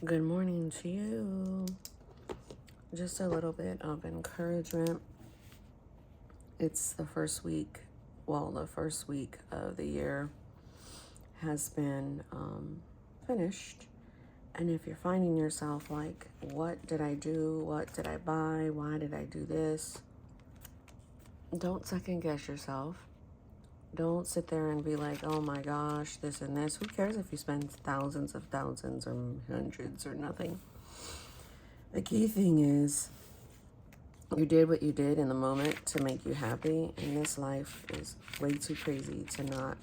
Good morning to you. Just a little bit of encouragement. It's the first week, the first week of the year has been finished. And if you're finding yourself like, what did I do? What did I buy? Why did I do this? Don't second guess yourself. Don't sit there and be like, oh my gosh, this and this. Who cares if you spend thousands of thousands or hundreds or nothing? The key thing is you did what you did in the moment to make you happy. And this life is way too crazy to not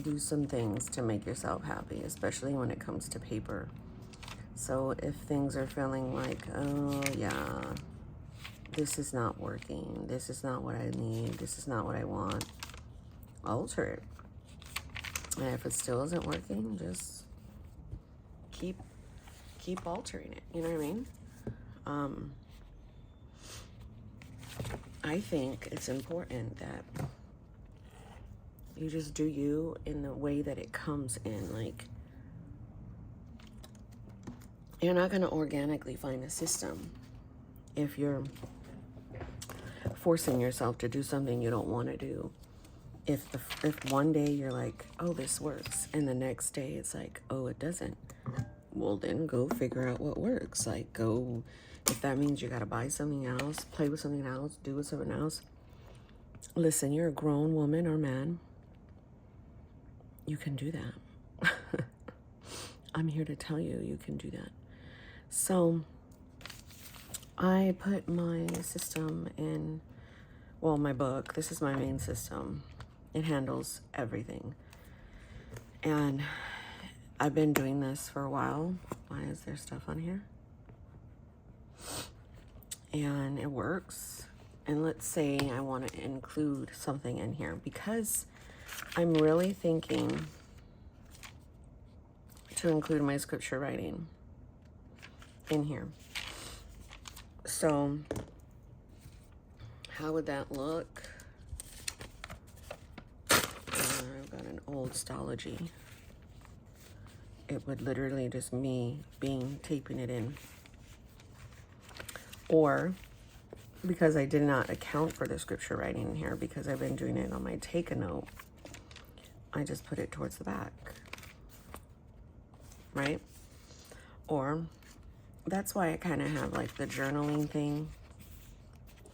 do some things to make yourself happy, especially when it comes to paper. So if things are feeling like, oh yeah, this is not working, this is not what I need, this is not what I want, alter it. And if it still isn't working, just keep altering it. You know what I mean? I think it's important that you just do you in the way that it comes in. Like, you're not going to organically find a system if you're forcing yourself to do something you don't want to do. If one day you're like, oh, this works, and the next day it's like, oh, it doesn't, well, then go figure out what works. Like, go, if that means you got to buy something else, play with something else, do with something else. Listen, you're a grown woman or man. You can do that. I'm here to tell you, you can do that. So I put my system in, my book. This is my main system. It handles everything. And I've been doing this for a while. Why is there stuff on here? And it works. And let's say I want to include something in here because I'm really thinking to include my scripture writing in here. So how would that look? I've got an old stology. It would literally just me taping it in. Or, because I did not account for the scripture writing in here because I've been doing it on my take a note, I just put it towards the back, right? Or that's why I kind of have like the journaling thing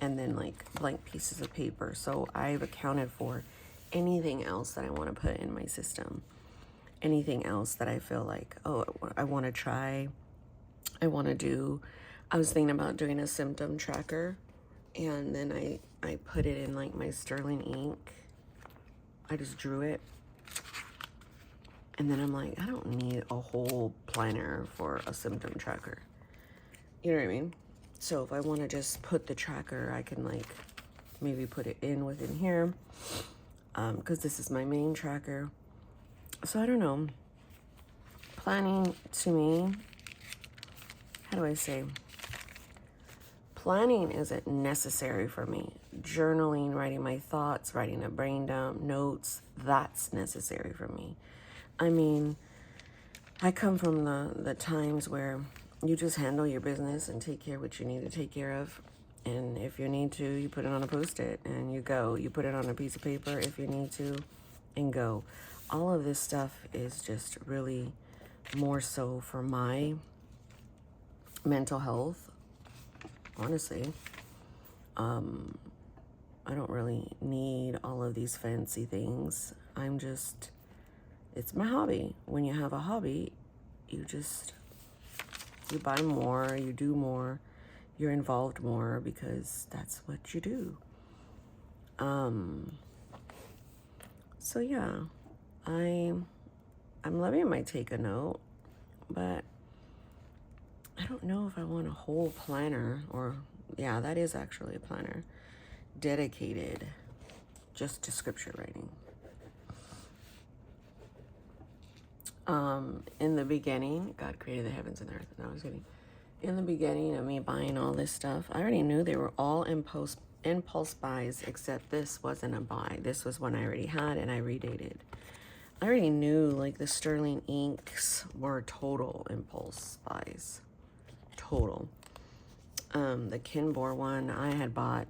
and then like blank pieces of paper. So I've accounted for anything else that I want to put in my system. Anything else that I feel like, oh, I want to try, I want to do. I was thinking about doing a symptom tracker, and then I put it in like my Sterling ink. I just drew it. And then I'm like, I don't need a whole planner for a symptom tracker. You know what I mean? So if I want to just put the tracker, I can like maybe put it within here, because this is my main tracker. So I don't know. Planning to me, how do I say? Planning isn't necessary for me. Journaling, writing my thoughts, writing a brain dump, notes, that's necessary for me. I mean, I come from the times where you just handle your business and take care of what you need to take care of. And if you need to, you put it on a Post-it and you go. You put it on a piece of paper if you need to and go. All of this stuff is just really more so for my mental health. Honestly, I don't really need all of these fancy things. It's my hobby. When you have a hobby, you buy more, you do more, you're involved more because that's what you do. So yeah, I'm loving my take a note, but I don't know if I want a whole planner, or yeah, that is actually a planner dedicated just to scripture writing. In the beginning, God created the heavens and the earth. No, I was kidding. In the beginning of me buying all this stuff, I already knew they were all impulse buys, except this wasn't a buy. This was one I already had and I redated. I already knew like the Sterling inks were total impulse buys. Total. The Kinbor one I had bought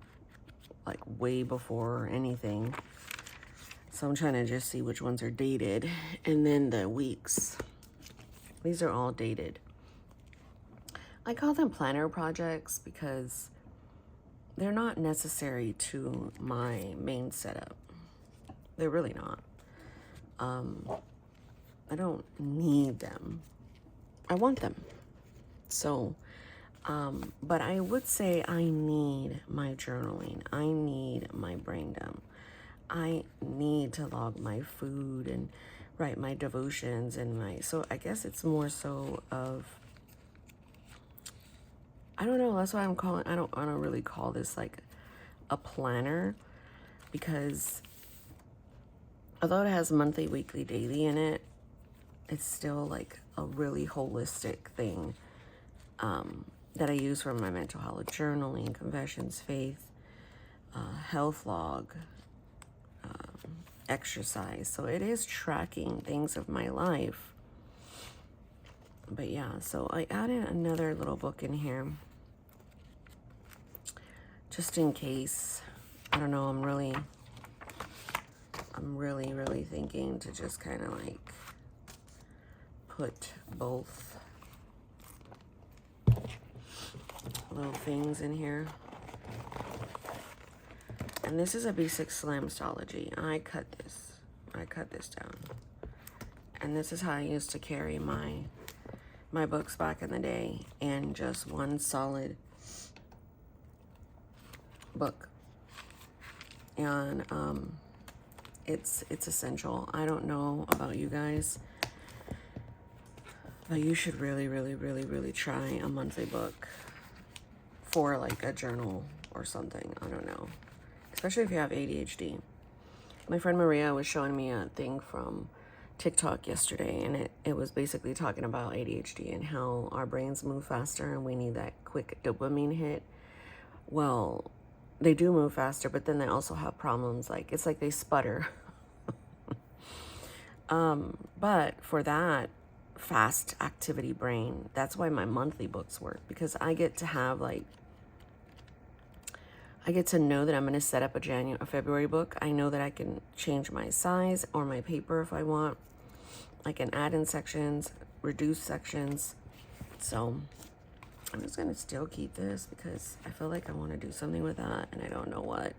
like way before anything. So I'm trying to just see which ones are dated. And then the weeks. These are all dated. I call them planner projects because they're not necessary to my main setup. They're really not. I don't need them. I want them. So, but I would say I need my journaling. I need my brain dump. I need to log my food and write my devotions and so I guess it's more so of, I don't know, that's why I don't really call this like a planner, because although it has monthly, weekly, daily in it, it's still like a really holistic thing that I use for my mental health, journaling, confessions, faith, health log, exercise. So it is tracking things of my life. But yeah, so I added another little book in here just in case. I don't know, I'm really thinking to just kind of like put both little things in here. And this is a B6 Slamstology. I cut this down. And this is how I used to carry my books back in the day, in just one solid book. And it's essential. I don't know about you guys, but you should really try a monthly book for like a journal or something. I don't know. Especially if you have ADHD. My friend Maria was showing me a thing from TikTok yesterday, and it was basically talking about ADHD and how our brains move faster and we need that quick dopamine hit. Well, they do move faster, but then they also have problems, like it's like they sputter. But for that fast activity brain, that's why my monthly books work, because I get to have like, I get to know that I'm going to set up a February book. I know that I can change my size or my paper if I want. I can add in sections, reduce sections. So I'm just going to still keep this because I feel like I want to do something with that and I don't know what.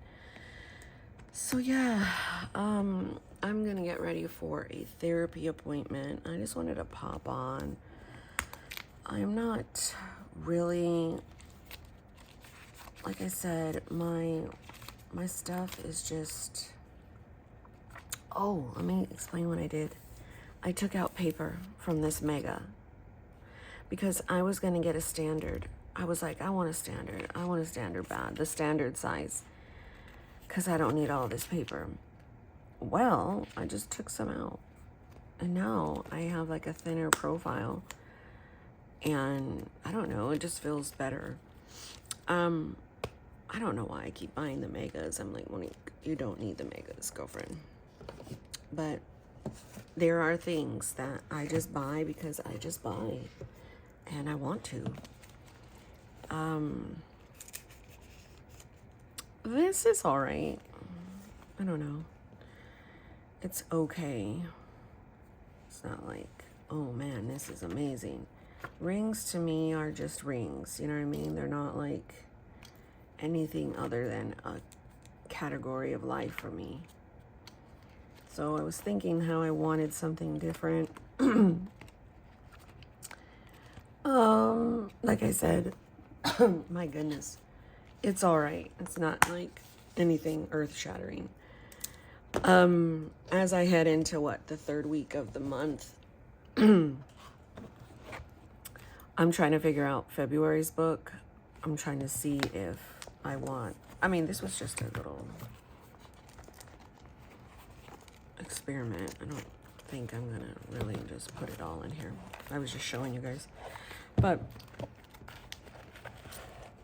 So yeah, I'm going to get ready for a therapy appointment. I just wanted to pop on. I'm not really, like I said, my stuff is just, oh, let me explain what I did. I took out paper from this mega because I was going to get a standard. I was like, I want a standard bad, the standard size, because I don't need all this paper. Well, I just took some out and now I have like a thinner profile and I don't know, it just feels better. I don't know why I keep buying the megas. I'm like, Monique, you don't need the megas, girlfriend. But there are things that I just buy because I just buy and I want to. This is all right. I don't know. It's okay. It's not like, oh man, this is amazing. Rings to me are just rings. You know what I mean? They're not like anything other than a category of life for me. So I was thinking how I wanted something different. Like I said, my goodness, it's all right. It's not like anything earth-shattering. As I head into the third week of the month, I'm trying to figure out February's book. I'm trying to see if I want, this was just a little experiment. I don't think I'm gonna really just put it all in here. I was just showing you guys. But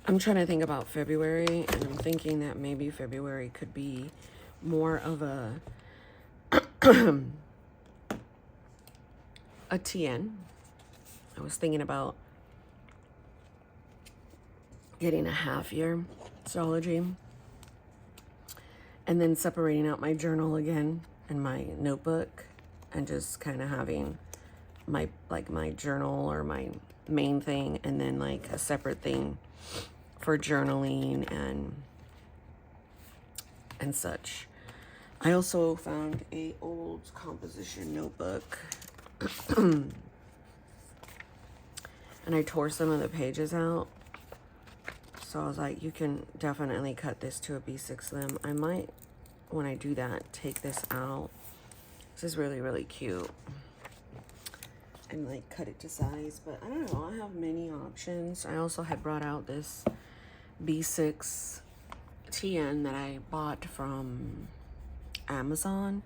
I'm trying to think about February, and I'm thinking that maybe February could be more of a a TN. I was thinking about getting a half-year astrology and then separating out my journal again and my notebook and just kind of having my journal or my main thing and then like a separate thing for journaling and such. I also found a old composition notebook and I tore some of the pages out. So I was like, you can definitely cut this to a B6 slim. I might, when I do that, take this out. This is really, really cute. And like cut it to size, but I don't know, I have many options. I also had brought out this B6 TN that I bought from Amazon.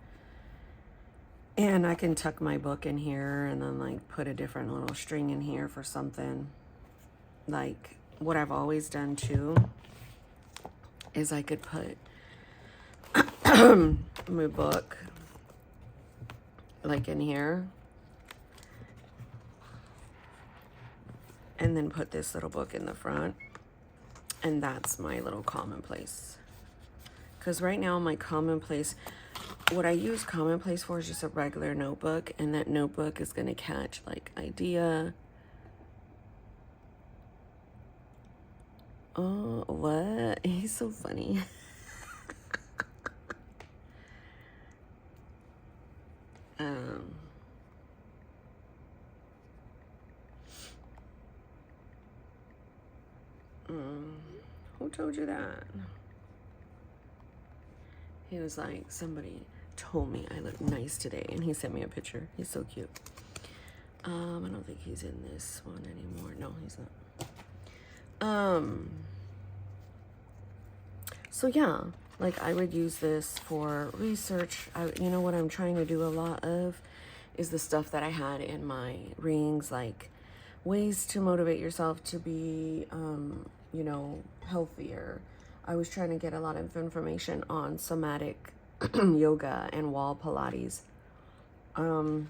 And I can tuck my book in here and then like put a different little string in here for something. Like what I've always done too is I could put my book like in here and then put this little book in the front, and that's my little commonplace. Because right now my commonplace, what I use commonplace for is just a regular notebook, and that notebook is going to catch like idea. Oh, what? He's so funny. Who told you that? He was like, somebody told me I look nice today, and he sent me a picture. He's so cute. I don't think he's in this one anymore. No, he's not. So yeah, like I would use this for research. You know what I'm trying to do a lot of is the stuff that I had in my rings, like ways to motivate yourself to be, you know, healthier. I was trying to get a lot of information on somatic yoga and wall Pilates. You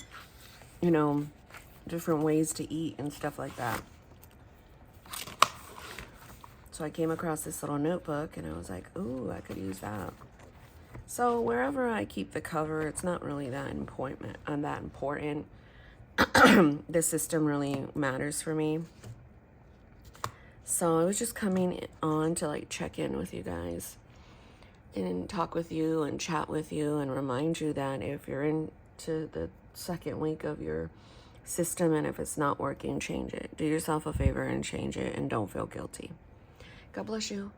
know, different ways to eat and stuff like that. So I came across this little notebook and I was like, ooh, I could use that. So wherever I keep the cover, it's not really that important. The system really matters for me. So I was just coming on to like check in with you guys and talk with you and chat with you and remind you that if you're into the second week of your system and if it's not working, change it. Do yourself a favor and change it, and don't feel guilty. God bless you.